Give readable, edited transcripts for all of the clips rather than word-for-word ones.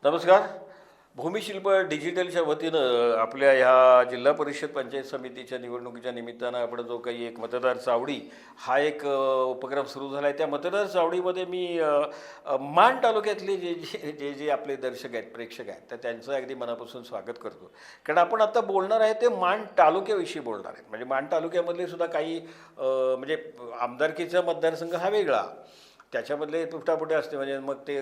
नमस्कार. भूमिशिल्प डिजिटलच्या वतीनं आपल्या ह्या जिल्हा परिषद पंचायत समितीच्या निवडणुकीच्या निमित्तानं आपण जो काही एक मतदार चावडी हा एक उपक्रम सुरू झाला आहे. त्या मतदार चावडीमध्ये मी माण तालुक्यातले जे जे जे जे आपले दर्शक आहेत, प्रेक्षक आहेत, तर त्यांचं अगदी मनापासून स्वागत करतो. कारण आपण आता बोलणार आहे ते माण तालुक्याविषयी बोलणार आहेत. म्हणजे माण तालुक्यामधले सुद्धा काही म्हणजे आमदारकीचा मतदारसंघ हा वेगळा, त्याच्यामधले तुटापुटे असते. म्हणजे मग ते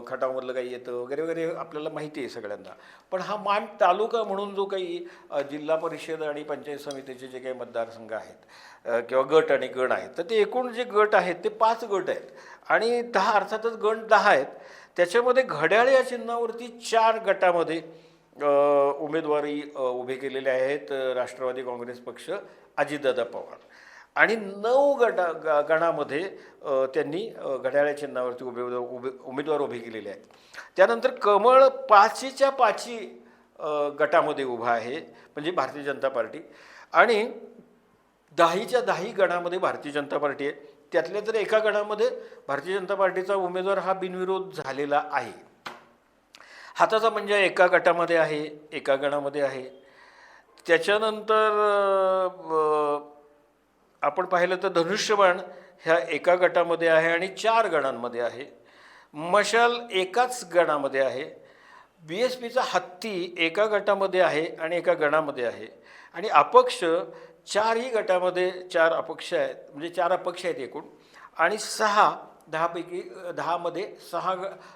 खटावमधलं काही येतं वगैरे वगैरे आपल्याला माहिती आहे सगळ्यांना. पण हा माण तालुका म्हणून जो काही जिल्हा परिषद आणि पंचायत समितीचे जे काही मतदारसंघ आहेत किंवा गट आणि गण आहेत, तर ते एकूण जे गट आहेत ते 5 गट आहेत आणि 10 अर्थातच गण 10 आहेत. त्याच्यामध्ये घड्याळ या चिन्हावरती 4 गटामध्ये उमेदवारी उभे केलेले आहेत राष्ट्रवादी काँग्रेस पक्ष, अजितदादा पवार. आणि 9 गणामध्ये त्यांनी घड्याळ्या चिन्हावरती उमेदवार उभे केलेले आहेत. त्यानंतर कमळ 5च्या 5 गटामध्ये उभा आहे, म्हणजे भारतीय जनता पार्टी. आणि 10च्या 10 गणामध्ये भारतीय जनता पार्टी आहे. त्यातल्या तर एका गणामध्ये भारतीय जनता पार्टीचा उमेदवार हा बिनविरोध झालेला आहे. हाताचा पंजा एका गटामध्ये आहे, एका गणामध्ये आहे. त्याच्यानंतर आपण पाहिलं तर धनुष्यबाण ह्या एका गटामध्ये आहे आणि 4 गणांमध्ये आहे. मशाल एकाच गणामध्ये आहे. BSPचा हत्ती एका गटामध्ये आहे आणि एका गणामध्ये आहे. आणि अपक्ष 4ही गटामध्ये 4 अपक्ष आहेत, म्हणजे 4 अपक्ष आहेत एकूण. आणि 10पैकी 10मध्ये 6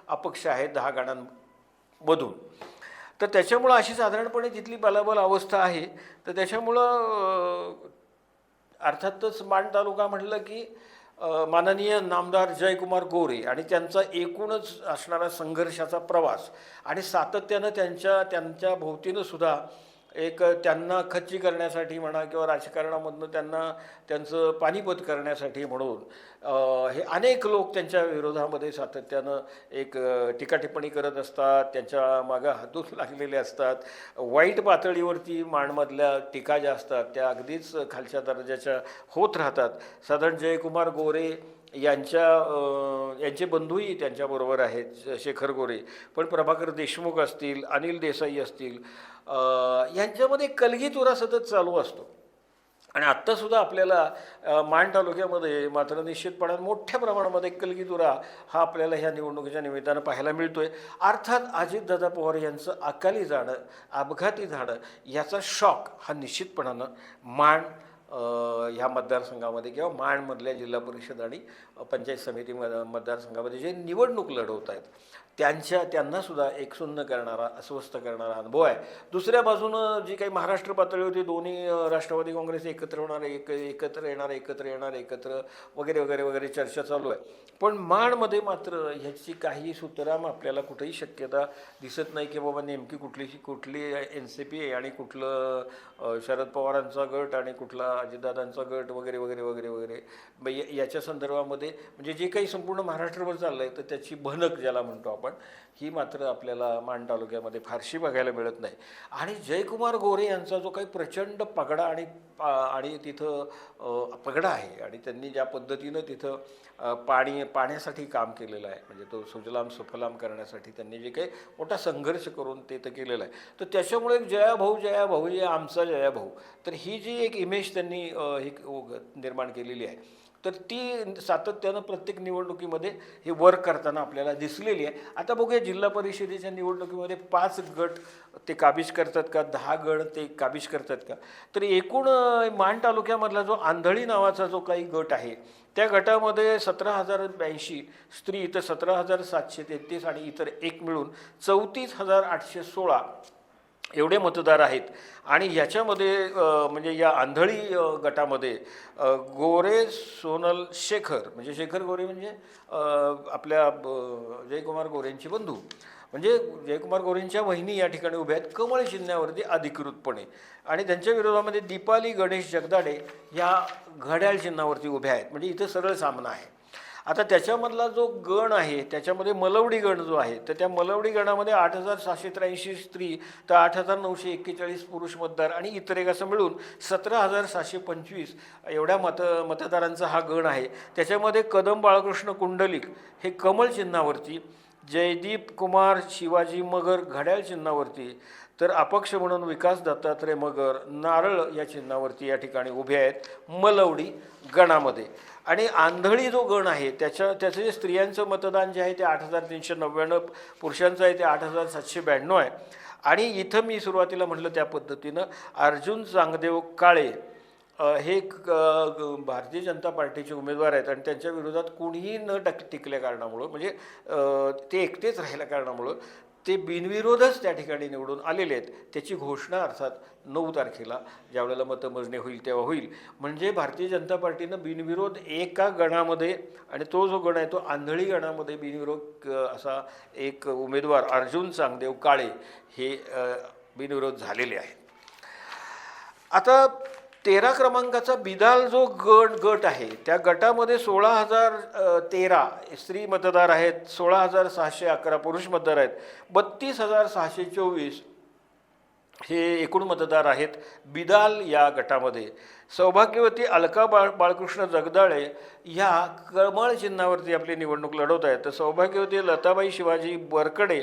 अपक्ष आहेत 10 गणांमधून. तर त्याच्यामुळं अशी साधारणपणे तिथली बलाबल अवस्था आहे. तर त्याच्यामुळं अर्थातच माण तालुका म्हटलं की माननीय नामदार जयकुमार गोरे आणि त्यांचा एकूणच असणारा संघर्षाचा प्रवास आणि सातत्यानं त्यांच्या भोवतीनं सुद्धा एक त्यांना खच्ची करण्यासाठी म्हणा किंवा राजकारणामधनं त्यांचं पानिपत करण्यासाठी म्हणून हे अनेक लोक त्यांच्या विरोधामध्ये सातत्यानं एक टीकाटिप्पणी करत असतात, त्यांच्या मागं हातून लागलेले असतात. वाईट पातळीवरती माणमधल्या टीका ज्या असतात त्या अगदीच खालच्या दर्जाच्या होत राहतात. साधारण जयकुमार गोरे यांचे बंधूही त्यांच्याबरोबर आहेत, शेखर गोरे. पण प्रभाकर देशमुख असतील, अनिल देसाई असतील, यांच्यामध्ये कलगीतुरा सतत चालू असतो. आणि आत्तासुद्धा आपल्याला माण तालुक्यामध्ये मात्र निश्चितपणे मोठ्या प्रमाणामध्ये कलगीतुरा हा आपल्याला ह्या निवडणुकीच्या निमित्तानं पाहायला मिळतो आहे. अर्थात अजितदादा पवार यांचं अकाली जाणं, अपघाती जाणं याचा शॉक हा निश्चितपणानं माण ह्या मतदारसंघामध्ये किंवा माणमधल्या जिल्हा परिषद आणि पंचायत समिती मतदारसंघामध्ये जे निवडणूक लढवत आहेत त्यांनासुद्धा एक सुन्न करणारा, अस्वस्थ करणारा अनुभव आहे. दुसऱ्या बाजूनं जी काही महाराष्ट्र पातळीवरती दोन्ही राष्ट्रवादी काँग्रेस एकत्र होणार, एकत्र वगैरे वगैरे वगैरे चर्चा चालू आहे. पण माणमध्ये मात्र ह्याची काही सुतराम आपल्याला कुठेही शक्यता दिसत नाही की बाबा नेमकी कुठली NCP आहे आणि कुठलं शरद पवारांचा गट आणि कुठला अजितदादांचा गट वगैरे वगैरे वगैरे वगैरे याच्या संदर्भामध्ये म्हणजे जे काही संपूर्ण महाराष्ट्रभर चाललं आहे तर त्याची भनक ज्याला म्हणतो आपण, ही मात्र आपल्याला माण तालुक्यामध्ये फारशी बघायला मिळत नाही. आणि जयकुमार गोरे यांचा जो काही प्रचंड पगडा आणि तिथं पगडा आहे आणि त्यांनी ज्या पद्धतीनं तिथं पाण्यासाठी काम केलेलं आहे, म्हणजे तो सुजलाम सुफलाम करण्यासाठी त्यांनी जे काही मोठा संघर्ष करून ते तर केलेलं आहे. तर त्याच्यामुळे जयाभाऊ जे आमचा जयाभाऊ, तर ही जी एक इमेज त्यांनी ही निर्माण केलेली आहे, तर ती सातत्यानं प्रत्येक निवडणुकीमध्ये हे वर्क करताना आपल्याला दिसलेली आहे. आता बघूया जिल्हा परिषदेच्या निवडणुकीमध्ये 5 गट ते काबीज करतात का, 10 गट ते काबीज करतात का. तर एकूण माण तालुक्यामधला जो आंधळी नावाचा जो काही गट आहे त्या गटामध्ये 17,082 स्त्री, तर 17,733 आणि इतर एक मिळून 34,816 एवढे मतदार आहेत. आणि ह्याच्यामध्ये म्हणजे या आंधळी गटामध्ये गोरे सोनल शेखर, म्हणजे शेखर गोरे म्हणजे आपल्या जयकुमार गोरेंची बंधू, म्हणजे जयकुमार गोरेंच्या वहिनी या ठिकाणी उभ्या आहेत कमळ चिन्हावरती अधिकृतपणे. आणि त्यांच्या विरोधामध्ये दीपाली गणेश जगदाडे या घड्याळ चिन्हावरती उभ्या आहेत. म्हणजे इथं सरळ सामना आहे. आता त्याच्यामधला जो गण आहे त्याच्यामध्ये मलवडी गण जो आहे, तर त्या मलवडी गणामध्ये 8,783 स्त्री, तर 8,941 पुरुष मतदार आणि इतर एक असं मिळून 17,725 एवढ्या मतदारांचा हा गण आहे. त्याच्यामध्ये कदम बाळकृष्ण कुंडलिक हे कमळ चिन्हावरती, जयदीप कुमार शिवाजी मगर घड्याळ चिन्हावरती, तर अपक्ष म्हणून विकास दत्तात्रय मगर नारळ या चिन्हावरती या ठिकाणी उभे आहेत मलवडी गणामध्ये. आणि आंधळी जो गण आहे त्याचं जे स्त्रियांचं मतदान जे आहे ते 8,399, पुरुषांचं आहे ते 8,792 आहे. आणि इथं मी सुरुवातीला म्हटलं त्या पद्धतीनं अर्जुन चांगदेव काळे हे भारतीय जनता पार्टीचे उमेदवार आहेत आणि त्यांच्या विरोधात कुणीही न टिकल्या कारणामुळं, म्हणजे ते एकटेच राहिल्या कारणामुळं ते बिनविरोधच त्या ठिकाणी निवडून आलेले आहेत. त्याची घोषणा अर्थात 9 तारखेला ज्यावेळेला मतमोजणी होईल तेव्हा होईल. म्हणजे भारतीय जनता पार्टीनं बिनविरोध एका गणामध्ये, आणि तो जो गण आहे तो आंधळी गणामध्ये बिनविरोध असा एक उमेदवार अर्जुन चांगदेव काळे हे बिनविरोध झालेले आहेत. आता 13 क्रमांकाचा बिदाल जो गट आहे त्या गटामध्ये 16,013 स्त्री मतदार आहेत, 16,611 पुरुष मतदार आहेत, 32,624 हे एकूण मतदार आहेत बिदाल या गटामध्ये. सौभाग्यवती अलका बाळकृष्ण जगदाळे ह्या कमळ चिन्हावरती आपली निवडणूक लढवत आहेत. तर सौभाग्यवती लताबाई शिवाजी बरकडे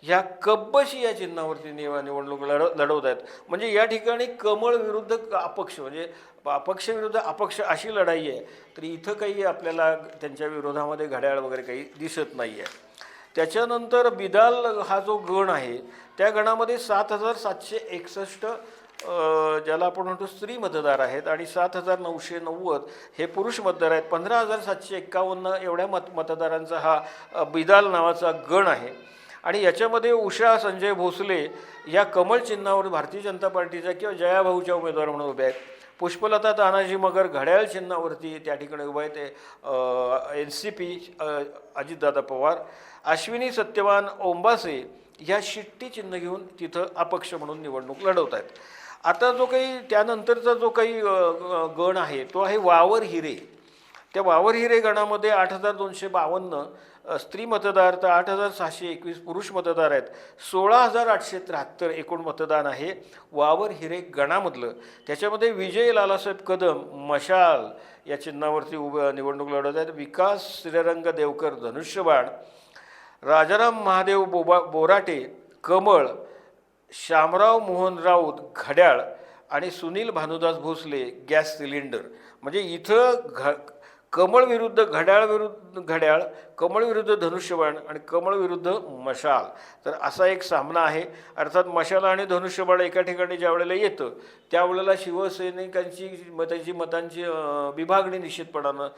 ह्या कब्बशी या चिन्हावरती निवडणूक लढवत आहेत. म्हणजे या ठिकाणी कमळ विरुद्ध अपक्ष, म्हणजे अपक्ष विरुद्ध अपक्ष अशी लढाई आहे. तर इथं काही आपल्याला त्यांच्या विरोधामध्ये घड्याळ वगैरे काही दिसत नाही आहे. त्याच्यानंतर बिदाल हा जो गण आहे त्या गणामध्ये 7,761 ज्याला आपण म्हणतो स्त्री मतदार आहेत आणि 7,990 हे पुरुष मतदार आहेत. 15,751 एवढ्या मतदारांचा हा बिदाल नावाचा गण आहे. आणि याच्यामध्ये उषा संजय भोसले या कमळ चिन्हावर भारतीय जनता पार्टीच्या किंवा जयाभाऊच्या उमेदवार म्हणून उभे आहेत. पुष्पलता तानाजी मगर घड्याळ चिन्हावरती त्या ठिकाणी उभे आहेत, ते NCP अजितदादा पवार. अश्विनी सत्यवान ओंबासे ह्या शिट्टी चिन्ह घेऊन तिथं अपक्ष म्हणून निवडणूक लढवत आहेत. आता जो काही त्यानंतरचा जो काही गण आहे तो आहे वावर हिरे. त्या वावर हिरे गणामध्ये 8,252 स्त्री मतदार तर 8,621 पुरुष मतदार आहेत. 16,873 एकूण मतदान आहे वावर हिरे गणामधलं. त्याच्यामध्ये विजय लालासाहेब कदम मशाल या चिन्हावरती निवडणूक लढवत आहेत. विकास श्रीरंग देवकर धनुष्यबाण, राजाराम महादेव बोराटे कमळ, शामराव मोहन राऊत घड्याळ आणि सुनील भानुदास भोसले गॅस सिलेंडर. म्हणजे इथं कमळ विरुद्ध घड्याळ, कमळ विरुद्ध धनुष्यबाण आणि कमळ विरुद्ध मशाल, तर असा एक सामना आहे. अर्थात मशाल आणि धनुष्यबाण एका ठिकाणी ज्या वेळेला येतं त्यावेळेला शिवसैनिकांची मतांची विभागणी निश्चितपणानं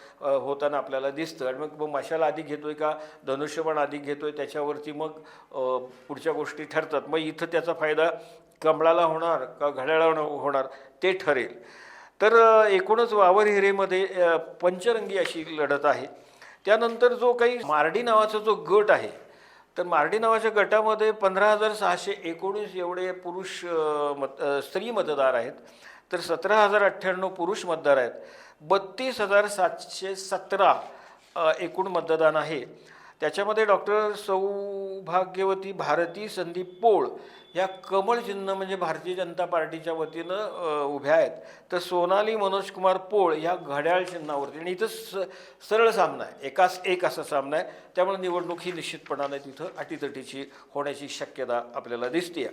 होताना आपल्याला दिसतं. आणि मग मशाल आधी घेतोय का धनुष्यबाण आधी घेतोय त्याच्यावरती मग पुढच्या गोष्टी ठरतात. मग इथं त्याचा फायदा कमळाला होणार का घड्याळाला होणार ते ठरेल. तर एकूणच वावर हिरेमध्ये पंचरंगी अशी लढत आहे. त्यानंतर जो काही मार्डी नावाचा जो गट आहे तर मार्डी नावाच्या गटामध्ये 15,619 एवढे पुरुष स्त्री मतदार आहेत, तर 17,098 पुरुष मतदार आहेत. 32,717 एकूण मतदान आहे. त्याच्यामध्ये डॉक्टर सौभाग्यवती भारती संदीप पोळ या कमळ चिन्ह म्हणजे भारतीय जनता पार्टीच्या वतीनं उभ्या आहेत. तर सोनाली मनोज कुमार पोळ ह्या घड्याळ चिन्हावरती. आणि इथं सरळ सामना आहे, एकास एक असा सामना आहे. त्यामुळे निवडणूक ही निश्चितपणाने तिथं अटीतटीची होण्याची शक्यता आपल्याला दिसते.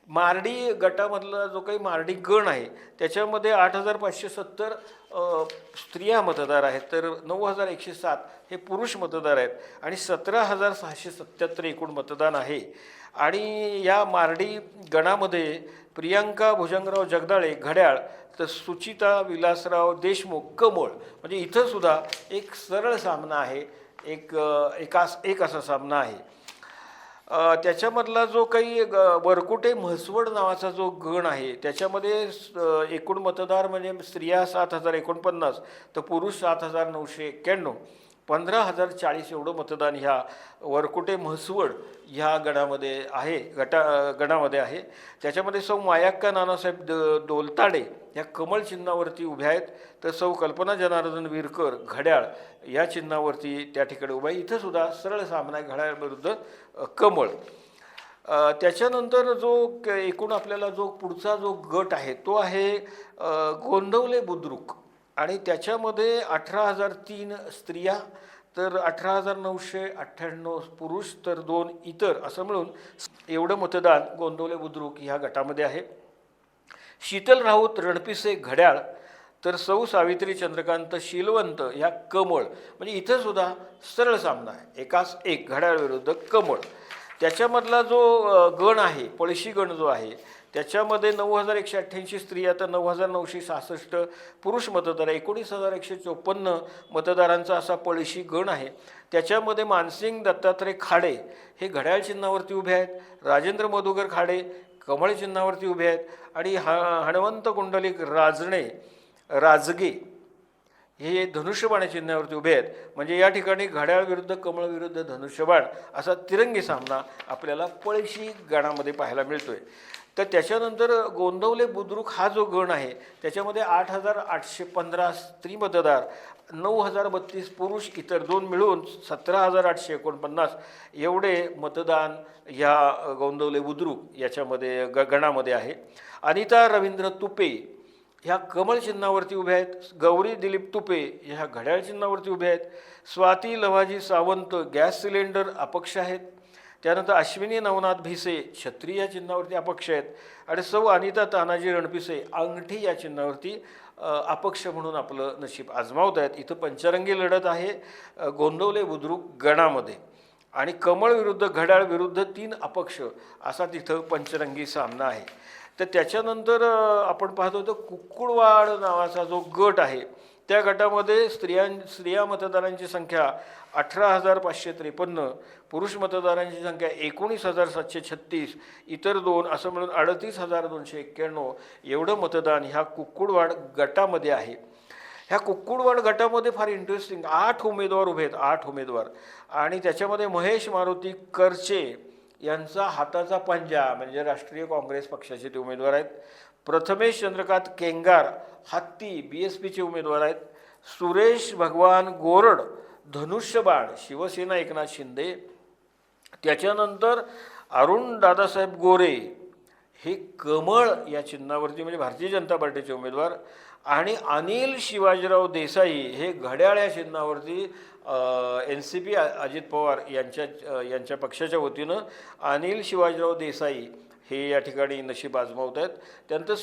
मार्डी गटामधला जो काही मार्डी गण आहे त्याच्यामध्ये 8,570 स्त्रिया मतदार आहेत, तर 9,107 हे पुरुष मतदार आहेत आणि 17,677 एकूण मतदान आहे. आणि या मार्डी गणामध्ये प्रियांका भुजंगराव जगदाळे घड्याळ, तर सुचिता विलासराव देशमुख कमळ. म्हणजे इथं सुद्धा एक सरळ सामना आहे, एकास एक असा सामना आहे. त्याच्यामधला जो काही वरकुटे म्हसवड नावाचा जो गण आहे त्याच्यामध्ये एकूण मतदार म्हणजे स्त्रिया 7,049 तर पुरुष 7,991. 15,040 एवढं मतदान ह्या वरकुटे म्हसवड ह्या गणामध्ये आहे. त्याच्यामध्ये सौ मायाक्का नानासाहेब दोलताडे ह्या कमळ चिन्हावरती उभ्या आहेत, तर सौ कल्पना जनार्दन विरकर घड्याळ या चिन्हावरती त्या ठिकाणी उभा आहे. इथं सुद्धा सरळ सामना आहे घड्याळ विरुद्ध कमळ. त्याच्यानंतर जो एकूण आपल्याला जो पुढचा जो गट आहे तो आहे गोंदवले बुद्रुक आणि त्याच्यामध्ये 18,003 स्त्रिया तर 18,998 पुरुष तर 2 इतर असं मिळून एवढं मतदान गोंदवले बुद्रुक ह्या गटामध्ये आहे. शीतल राऊत रणपिसे घड्याळ तर सौ सावित्री चंद्रकांत शीलवंत ह्या कमळ. म्हणजे इथं सुद्धा सरळ सामना आहे, एकास एक घड्याळ विरुद्ध कमळ. त्याच्यामधला जो गण आहे पळशी गण जो आहे त्याच्यामध्ये 9,188 स्त्रिया तर 9,966 पुरुष मतदार, 19,154 मतदारांचा असा पळशी गण आहे. त्याच्यामध्ये मानसिंग दत्तात्रय खाडे हे घड्याळ चिन्हावरती उभे आहेत, राजेंद्र मधुकर खाडे कमळ चिन्हावरती उभे आहेत आणि हणवंत कुंडलिक राजगे हे धनुष्यबाण चिन्हावरती उभे आहेत. म्हणजे या ठिकाणी घड्याळ विरुद्ध कमळ विरुद्ध धनुष्यबाण असा तिरंगी सामना आपल्याला पळशी गणामध्ये पाहायला मिळतोय. तर त्याच्यानंतर गोंदवले बुद्रुक हा जो गण आहे त्याच्यामध्ये 8,815 स्त्री मतदार, 9,032 पुरुष इतर 2 मिळून 17,849 एवढे मतदान ह्या गोंदवले बुद्रुक याच्यामध्ये गणामध्ये आहे. अनिता रवींद्र तुपे ह्या कमळ चिन्हावरती उभ्या आहेत, गौरी दिलीप तुपे ह्या घड्याळ चिन्हावरती उभे आहेत, स्वाती लवाजी सावंत गॅस सिलेंडर अपक्ष आहेत, त्यानंतर अश्विनी नवनाथ भिसे छत्री या चिन्हावरती अपक्ष आहेत आणि सौ अनिता तानाजी रणपिसे अंगठी या चिन्हावरती अपक्ष म्हणून आपलं नशीब आजमावत आहेत. इथं पंचरंगी लढत आहे गोंदवले बुद्रुक गणामध्ये आणि कमळ विरुद्ध घड्याळ विरुद्ध 3 अपक्ष असा तिथं पंचरंगी सामना आहे. तर त्याच्यानंतर आपण पाहतो तर कुक्कुळवाड नावाचा जो गट आहे त्या गटामध्ये स्त्रिया मतदारांची संख्या 18,553, पुरुष मतदारांची संख्या 19,736, इतर 2 असं मिळून 38,291 एवढं मतदान ह्या कुक्कुळवाड गटामध्ये आहे. ह्या कुक्कुळवाड गटामध्ये फार इंटरेस्टिंग 8 उमेदवार उभे आहेत, 8 उमेदवार आणि त्याच्यामध्ये महेश मारुती करचे यांचा हाताचा पंजा म्हणजे राष्ट्रीय काँग्रेस पक्षाचे ते उमेदवार आहेत. प्रथमेश चंद्रकांत केंगार हत्ती BSPचे उमेदवार आहेत. सुरेश भगवान गोरड धनुष्यबाण शिवसेना एकनाथ शिंदे. त्याच्यानंतर अरुण दादासाहेब गोरे हे कमळ या चिन्हावरती म्हणजे भारतीय जनता पार्टीचे उमेदवार आणि अनिल शिवाजीराव देसाई हे घड्याळ या चिन्हावरती NCP अजित पवार यांच्या पक्षाच्या वतीनं अनिल शिवाजीराव देसाई हे या ठिकाणी नशीब आजमावत आहेत. त्यानंतर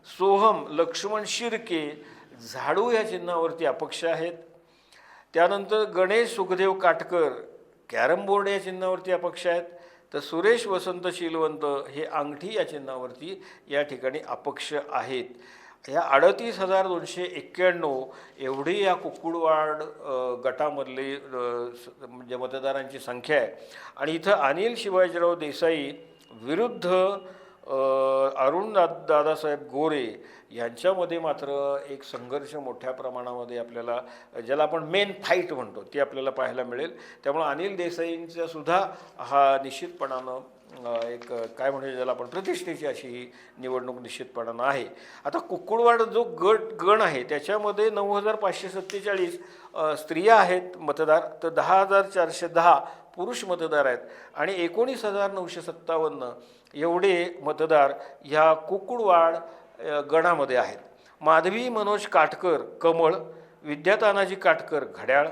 सोहम लक्ष्मण शिर्के झाडू या चिन्हावरती अपक्ष आहेत. त्यानंतर गणेश सुखदेव काटकर कॅरम बोर्ड या चिन्हावरती अपक्ष आहेत. तर सुरेश वसंत शीलवंत हे अंगठी या चिन्हावरती या ठिकाणी अपक्ष आहेत. ह्या 38,291 एवढी या कुक्कुळवाड गटामधली म्हणजे मतदारांची संख्या आहे आणि इथं अनिल शिवाजीराव देसाई विरुद्ध अरुण दादासाहेब गोरे यांच्यामध्ये मात्र एक संघर्ष मोठ्या प्रमाणामध्ये आपल्याला ज्याला आपण मेन फाईट म्हणतो ती आपल्याला पाहायला मिळेल. त्यामुळे अनिल देसाईंचा सुद्धा हा निश्चितपणानं एक काय म्हणजे ज्याला आपण प्रतिष्ठेची अशी ही निवडणूक निश्चितपणानं आहे. आता कुक्कुळवाड जो गण आहे त्याच्यामध्ये 9,547 स्त्रिया आहेत मतदार तर 10,410 पुरुष मतदार आहेत आणि 19,957 एवढे मतदार ह्या कुक्कुळवाड गणामध्ये आहेत. माधवी मनोज काटकर कमळ, विद्या तानाजी काटकर घड्याळ,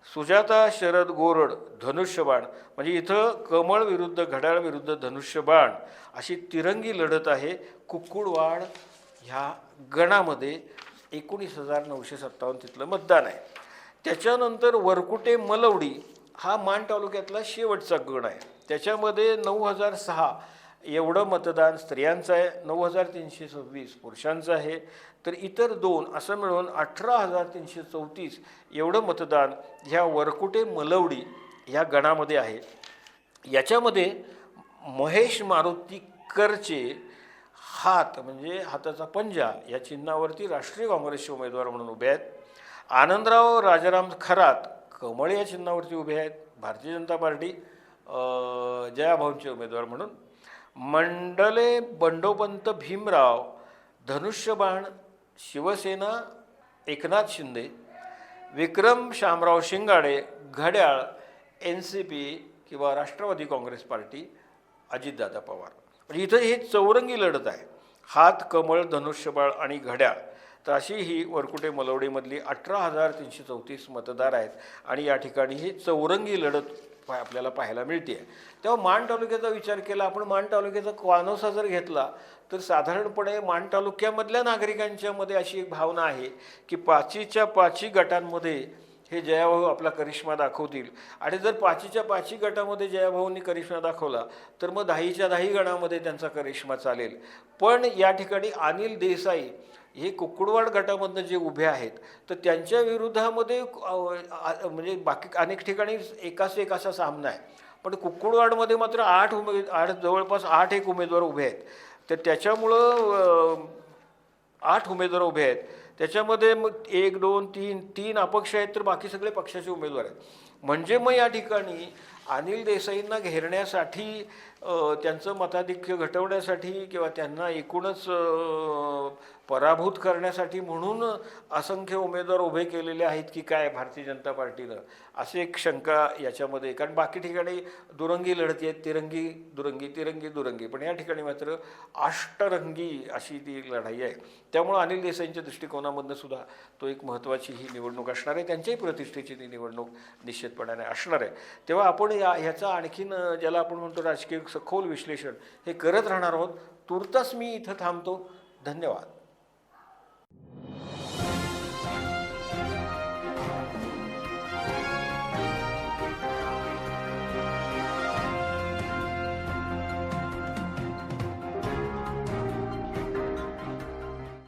सुजाता शरद गोरड धनुष्यबाण. म्हणजे इथं कमळ विरुद्ध घड्याळ विरुद्ध धनुष्यबाण अशी तिरंगी लढत आहे कुक्कुळवाड ह्या गणामध्ये. 19,957 तिथलं मतदान आहे. त्याच्यानंतर वरकुटे मलवडी हा मान तालुक्यातला शेवटचा गण आहे. त्याच्यामध्ये 9,006 एवढं मतदान स्त्रियांचं आहे, 9,326 पुरुषांचं आहे. तर इतर 2 असं मिळून 18,334 एवढं मतदान ह्या वरकुटे मलवडी ह्या गणामध्ये आहे. याच्यामध्ये महेश मारुती करचे हात म्हणजे हाताचा पंजा या चिन्हावरती राष्ट्रीय काँग्रेसचे उमेदवार म्हणून उभे आहेत. आनंदराव राजाराम खरात कमळ या चिन्हावरती उभे आहेत भारतीय जनता पार्टी जयाभाऊंचे उमेदवार म्हणून. मंडले बंडोपंत भीमराव धनुष्यबाण शिवसेना एकनाथ शिंदे. विक्रम शामराव शिंगाडे घड्याळ NCP किंवा राष्ट्रवादी काँग्रेस पार्टी अजितदादा पवार. म्हणजे इथं हे चौरंगी लढत आहे, हात कमळ धनुष्यबाण आणि घड्याळ. तर अशी ही वरकुटे मलवडीमधली 18,334 मतदार आहेत आणि या ठिकाणी ही चौरंगी लढत आपल्याला पाहायला मिळते. तेव्हा माण तालुक्याचा विचार केला आपण, माण तालुक्याचा कानोसा जर घेतला तर साधारणपणे माण तालुक्यामधल्या नागरिकांच्या मध्ये अशी एक भावना आहे की 5च्या 5 गटांमध्ये हे जयाभाऊ आपला करिश्मा दाखवतील आणि जर 5च्या 5 गटामध्ये जयाभाऊंनी करिश्मा दाखवला तर मग 10च्या 10 गणामध्ये त्यांचा करिश्मा चालेल. पण या ठिकाणी अनिल देसाई हे कुकुडवाड गटामधनं जे उभे आहेत तर त्यांच्या विरोधामध्ये म्हणजे बाकी अनेक ठिकाणी एकाच एक असा सामना आहे, पण कुकुडवाडमध्ये मात्र 8 जवळपास 8 उमेदवार उभे आहेत. तर त्याच्यामुळं 8 उमेदवार उभे आहेत, त्याच्यामध्ये मग 1 2 3 अपक्ष आहेत तर बाकी सगळे पक्षाचे उमेदवार आहेत. म्हणजे मग या ठिकाणी अनिल देसाईंना घेरण्यासाठी त्यांचं मताधिक्य घटवण्यासाठी किंवा त्यांना एकूणच पराभूत करण्यासाठी म्हणून असंख्य उमेदवार उभे केलेले आहेत की काय भारतीय जनता पार्टीनं, अशी एक शंका याच्यामध्ये. कारण बाकी ठिकाणी दुरंगी लढती आहेत, तिरंगी दुरंगी तिरंगी दुरंगी, पण या ठिकाणी मात्र अष्टरंगी अशी ती लढाई आहे. त्यामुळं अनिल देसाईंच्या दृष्टिकोनामधनं सुद्धा तो एक महत्त्वाची ही निवडणूक असणार आहे, त्यांच्याही प्रतिष्ठेची ती निवडणूक निश्चितपणाने असणार आहे. तेव्हा आपण ह्याचा आणखीन ज्याला आपण म्हणतो राजकीय सखोल विश्लेषण हे करत राहणार आहोत. तुर्तास मी इथं थांबतो. धन्यवाद.